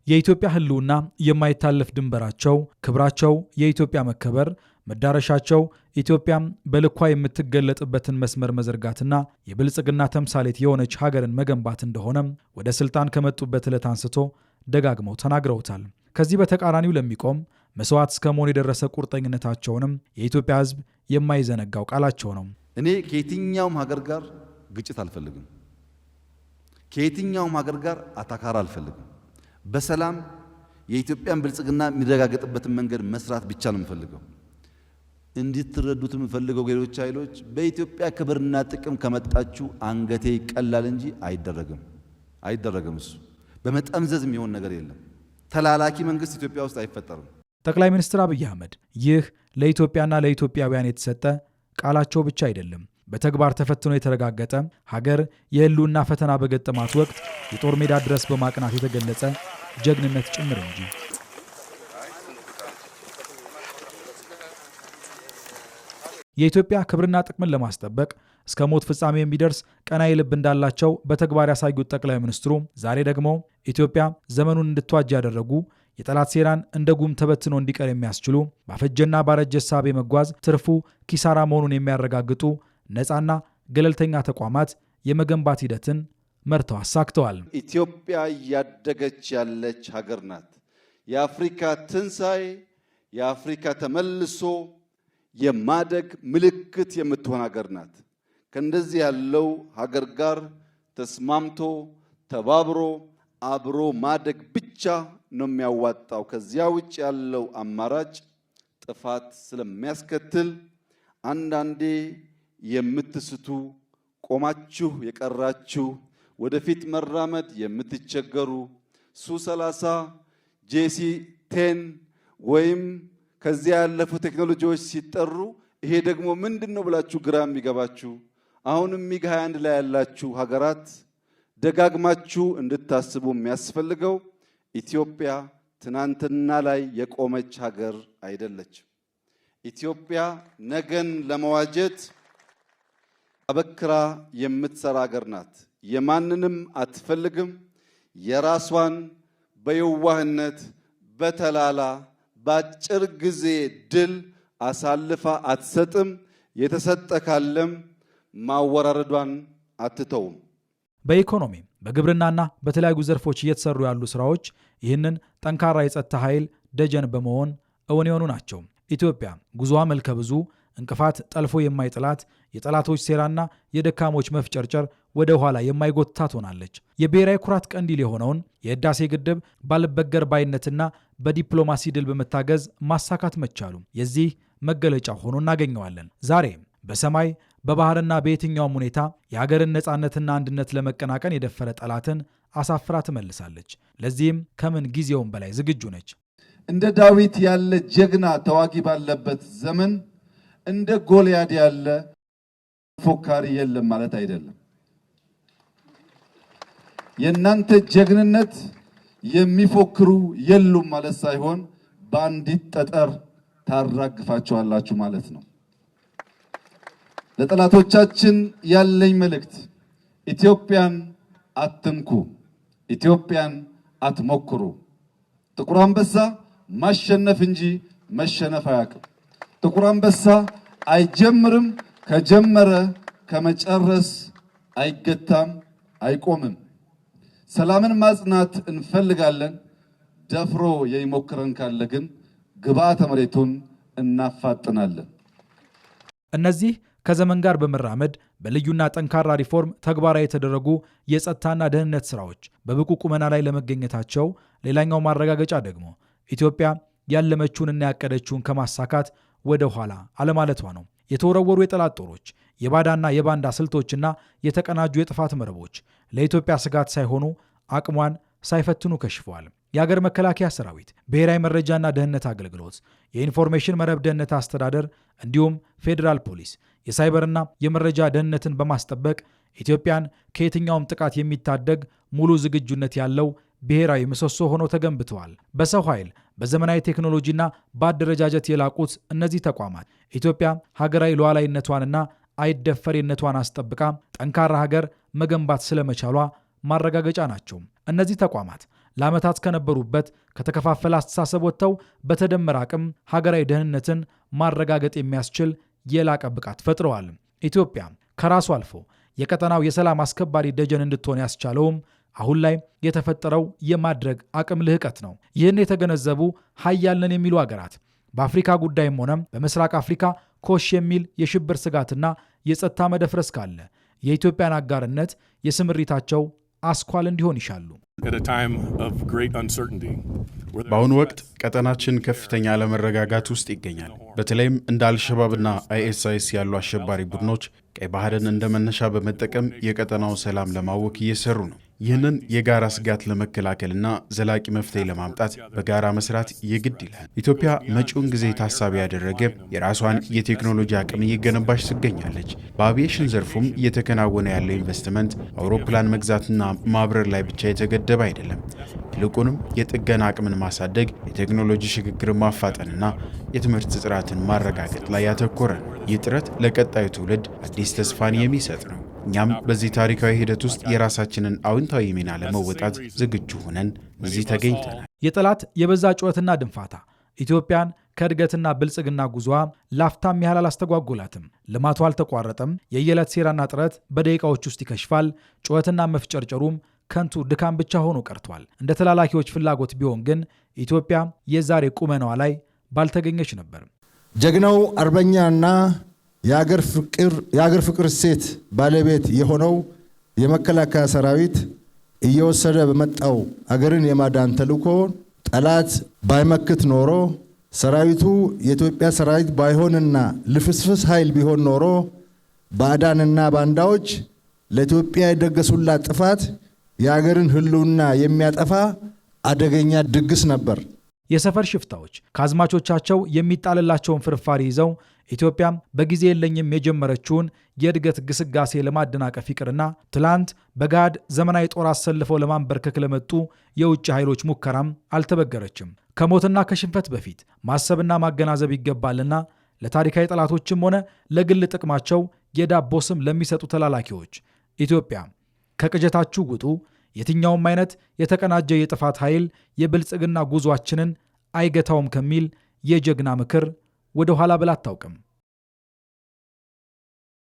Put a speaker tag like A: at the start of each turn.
A: የኢትዮጵያ ህልውና የማይታለፍ ድንበራቸው ክብራቸው የኢትዮጵያ መከበር መዳረሻቸው ኢትዮጵያም በልኳ የምትገለጥበትን መስመር መዘርጋትና የብልጽግና ተምሳሌት የሆነች ሀገርን መገንባት እንደሆነም ወደ ስልጣን ከመጡበት ዕለት አንስቶ ደጋግመው ተናግረውታል። ከዚህ በተቃራኒው ለሚቆም መስዋዕት እስከ መሆን የደረሰ ቁርጠኝነታቸውንም የኢትዮጵያ ህዝብ የማይዘነጋው ቃላቸው ነው።
B: እኔ ከየትኛውም ሀገር ጋር ግጭት አልፈልግም። ከየትኛውም ሀገር ጋር አታካራ አልፈልግም። በሰላም የኢትዮጵያን ብልጽግና የሚረጋገጥበትን መንገድ መስራት ብቻ ነው የምፈልገው። እንድትረዱት የምፈልገው ሌሎች ኃይሎች በኢትዮጵያ ክብርና ጥቅም ከመጣችሁ አንገቴ ይቀላል እንጂ አይደረግም። እሱ በመጠምዘዝ የሚሆን ነገር የለም። ተላላኪ መንግስት ኢትዮጵያ ውስጥ አይፈጠርም።
A: ጠቅላይ ሚኒስትር አብይ አህመድ ይህ ለኢትዮጵያና ለኢትዮጵያውያን የተሰጠ ቃላቸው ብቻ አይደለም፣ በተግባር ተፈትኖ የተረጋገጠ ሀገር የህልውና ፈተና በገጠማት ወቅት የጦር ሜዳ ድረስ በማቅናት የተገለጸ ጀግንነት ጭምር እንጂ። የኢትዮጵያ ክብርና ጥቅምን ለማስጠበቅ እስከ ሞት ፍጻሜ የሚደርስ ቀናኢ ልብ እንዳላቸው በተግባር ያሳዩት ጠቅላይ ሚኒስትሩ ዛሬ ደግሞ ኢትዮጵያ ዘመኑን እንድትዋጅ ያደረጉ የጠላት ሴራን እንደ ጉም ተበትኖ እንዲቀር የሚያስችሉ ባፈጀና ባረጀ እሳቤ መጓዝ ትርፉ ኪሳራ መሆኑን የሚያረጋግጡ ነፃና ገለልተኛ ተቋማት የመገንባት ሂደትን መርተው አሳክተዋል።
B: ኢትዮጵያ እያደገች ያለች ሀገር ናት። የአፍሪካ ትንሣኤ፣ የአፍሪካ ተመልሶ የማደግ ምልክት የምትሆን ሀገር ናት። ከእንደዚህ ያለው ሀገር ጋር ተስማምቶ ተባብሮ አብሮ ማደግ ብቻ ነው የሚያዋጣው። ከዚያ ውጭ ያለው አማራጭ ጥፋት ስለሚያስከትል አንዳንዴ የምትስቱ ቆማችሁ የቀራችሁ ወደፊት መራመድ የምትቸገሩ ሱ30 JC10 ወይም ከዚያ ያለፉ ቴክኖሎጂዎች ሲጠሩ ይሄ ደግሞ ምንድነው ብላችሁ ግራ የሚገባችሁ አሁንም ሚግ 21 ላይ ያላችሁ ሀገራት ደጋግማችሁ እንድታስቡ የሚያስፈልገው ኢትዮጵያ ትናንትና ላይ የቆመች ሀገር አይደለችም። ኢትዮጵያ ነገን ለመዋጀት አበክራ የምትሰራ ሀገር ናት። የማንንም አትፈልግም። የራሷን በየዋህነት በተላላ በአጭር ጊዜ ድል አሳልፋ አትሰጥም። የተሰጠ ካለም ማወራረዷን አትተውም።
A: በኢኮኖሚ በግብርናና በተለያዩ ዘርፎች እየተሰሩ ያሉ ስራዎች ይህንን ጠንካራ የጸጥታ ኃይል ደጀን በመሆን እውን የሆኑ ናቸው። ኢትዮጵያ ጉዞዋ መልከ ብዙ እንቅፋት ጠልፎ የማይጥላት የጠላቶች ሴራና የደካሞች መፍጨርጨር ወደ ኋላ የማይጎትታት ሆናለች። የብሔራዊ ኩራት ቀንዲል የሆነውን የህዳሴ ግድብ ባልበገር ባይነትና በዲፕሎማሲ ድል በመታገዝ ማሳካት መቻሉ የዚህ መገለጫ ሆኖ እናገኘዋለን። ዛሬ በሰማይ በባህርና በየትኛውም ሁኔታ የሀገርን ነፃነትና አንድነት ለመቀናቀን የደፈረ ጠላትን አሳፍራ ትመልሳለች። ለዚህም ከምን ጊዜውም በላይ ዝግጁ ነች።
C: እንደ ዳዊት ያለ ጀግና ተዋጊ ባለበት ዘመን እንደ ጎልያድ ያለ ፎካሪ የለም ማለት አይደለም። የእናንተ ጀግንነት የሚፎክሩ የሉም ማለት ሳይሆን በአንዲት ጠጠር ታራግፋቸዋላችሁ ማለት ነው። ለጠላቶቻችን ያለኝ መልእክት ኢትዮጵያን አትንኩ፣ ኢትዮጵያን አትሞክሩ። ጥቁር አንበሳ ማሸነፍ እንጂ መሸነፍ አያውቅም። ጥቁር አንበሳ አይጀምርም፣ ከጀመረ ከመጨረስ አይገታም፣ አይቆምም። ሰላምን ማጽናት እንፈልጋለን። ደፍሮ የሚሞክረን ካለ ግን ግብዓተ መሬቱን እናፋጥናለን።
A: እነዚህ ከዘመን ጋር በመራመድ በልዩና ጠንካራ ሪፎርም ተግባራዊ የተደረጉ የጸጥታና ደህንነት ስራዎች በብቁ ቁመና ላይ ለመገኘታቸው ሌላኛው ማረጋገጫ ደግሞ ኢትዮጵያ ያለመችውንና ያቀደችውን ከማሳካት ወደ ኋላ አለማለቷ ነው። የተወረወሩ የጠላት ጦሮች፣ የባዳና የባንዳ ስልቶችና የተቀናጁ የጥፋት መረቦች ለኢትዮጵያ ስጋት ሳይሆኑ አቅሟን ሳይፈትኑ ከሽፈዋል። የሀገር መከላከያ ሰራዊት፣ ብሔራዊ መረጃና ደህንነት አገልግሎት፣ የኢንፎርሜሽን መረብ ደህንነት አስተዳደር እንዲሁም ፌዴራል ፖሊስ የሳይበርና የመረጃ ደህንነትን በማስጠበቅ ኢትዮጵያን ከየትኛውም ጥቃት የሚታደግ ሙሉ ዝግጁነት ያለው ብሔራዊ ምሰሶ ሆነው ተገንብተዋል። በሰው ኃይል በዘመናዊ ቴክኖሎጂና በአደረጃጀት የላቁት እነዚህ ተቋማት ኢትዮጵያ ሀገራዊ ሉዓላዊነቷንና አይደፈሬነቷን አስጠብቃ ጠንካራ ሀገር መገንባት ስለመቻሏ ማረጋገጫ ናቸው። እነዚህ ተቋማት ለዓመታት ከነበሩበት ከተከፋፈለ አስተሳሰብ ወጥተው በተደመረ አቅም ሀገራዊ ደህንነትን ማረጋገጥ የሚያስችል የላቀ ብቃት ፈጥረዋል። ኢትዮጵያ ከራሱ አልፎ የቀጠናው የሰላም አስከባሪ ደጀን እንድትሆን ያስቻለውም አሁን ላይ የተፈጠረው የማድረግ አቅም ልህቀት ነው። ይህን የተገነዘቡ ሀያል ነን የሚሉ ሀገራት በአፍሪካ ጉዳይም ሆነ በምስራቅ አፍሪካ ኮሽ የሚል የሽብር ስጋትና የጸጥታ መደፍረስ ካለ የኢትዮጵያን አጋርነት የስምሪታቸው አስኳል እንዲሆን ይሻሉ።
D: በአሁኑ ወቅት ቀጠናችን ከፍተኛ አለመረጋጋት ውስጥ ይገኛል። በተለይም እንደ አልሸባብና አይኤስአይኤስ ያሉ አሸባሪ ቡድኖች ቀይ ባህርን እንደ መነሻ በመጠቀም የቀጠናው ሰላም ለማወክ እየሰሩ ነው። ይህንን የጋራ ስጋት ለመከላከልና ዘላቂ መፍትሄ ለማምጣት በጋራ መስራት የግድ ይላል። ኢትዮጵያ መጪውን ጊዜ ታሳቢ ያደረገ የራሷን የቴክኖሎጂ አቅም እየገነባች ትገኛለች። በአቪዬሽን ዘርፉም እየተከናወነ ያለው ኢንቨስትመንት አውሮፕላን መግዛትና ማብረር ላይ ብቻ የተገደበ አይደለም። ይልቁንም የጥገና አቅምን ማሳደግ፣ የቴክኖሎጂ ሽግግርን ማፋጠንና የትምህርት ጥራትን ማረጋገጥ ላይ ያተኮረ ነው። ይህ ጥረት ለቀጣዩ ትውልድ አዲስ ተስፋን የሚሰጥ ነው። እኛም በዚህ ታሪካዊ ሂደት ውስጥ የራሳችንን አዎንታዊ ሚና ለመወጣት ዝግጁ ሆነን እዚህ ተገኝተናል።
A: የጠላት የበዛ ጩኸትና ድንፋታ ኢትዮጵያን ከእድገትና ብልጽግና ጉዟ ላፍታም ያህል አላስተጓጎላትም። ልማቱ አልተቋረጠም። የየዕለት ሴራና ጥረት በደቂቃዎች ውስጥ ይከሽፋል። ጩኸትና መፍጨርጨሩም ከንቱ ድካም ብቻ ሆኖ ቀርቷል። እንደ ተላላኪዎች ፍላጎት ቢሆን ግን ኢትዮጵያ የዛሬ ቁመናዋ ላይ ባልተገኘች ነበር።
E: ጀግናው አርበኛና የአገር ፍቅር እሴት ባለቤት የሆነው የመከላከያ ሰራዊት እየወሰደ በመጣው አገርን የማዳን ተልዕኮ ጠላት ባይመክት ኖሮ፣ ሰራዊቱ የኢትዮጵያ ሰራዊት ባይሆንና ልፍስፍስ ኃይል ቢሆን ኖሮ ባዕዳንና ባንዳዎች ለኢትዮጵያ የደገሱላት ጥፋት የአገርን ሕልውና የሚያጠፋ አደገኛ ድግስ ነበር።
A: የሰፈር ሽፍታዎች ከአዝማቾቻቸው የሚጣልላቸውን ፍርፋሪ ይዘው ኢትዮጵያም በጊዜ የለኝም የጀመረችውን የእድገት ግስጋሴ ለማደናቀፍ ይቅርና ትላንት በጋድ ዘመናዊ ጦር አሰልፈው ለማንበርከክ ለመጡ የውጭ ኃይሎች ሙከራም አልተበገረችም። ከሞትና ከሽንፈት በፊት ማሰብና ማገናዘብ ይገባልና ለታሪካዊ ጠላቶችም ሆነ ለግል ጥቅማቸው የዳቦ ስም ለሚሰጡ ተላላኪዎች ኢትዮጵያ ከቅጀታችሁ ውጡ፣ የትኛውም አይነት የተቀናጀ የጥፋት ኃይል የብልጽግና ጉዟችንን አይገታውም ከሚል የጀግና ምክር ወደ ኋላ ብላ አታውቅም።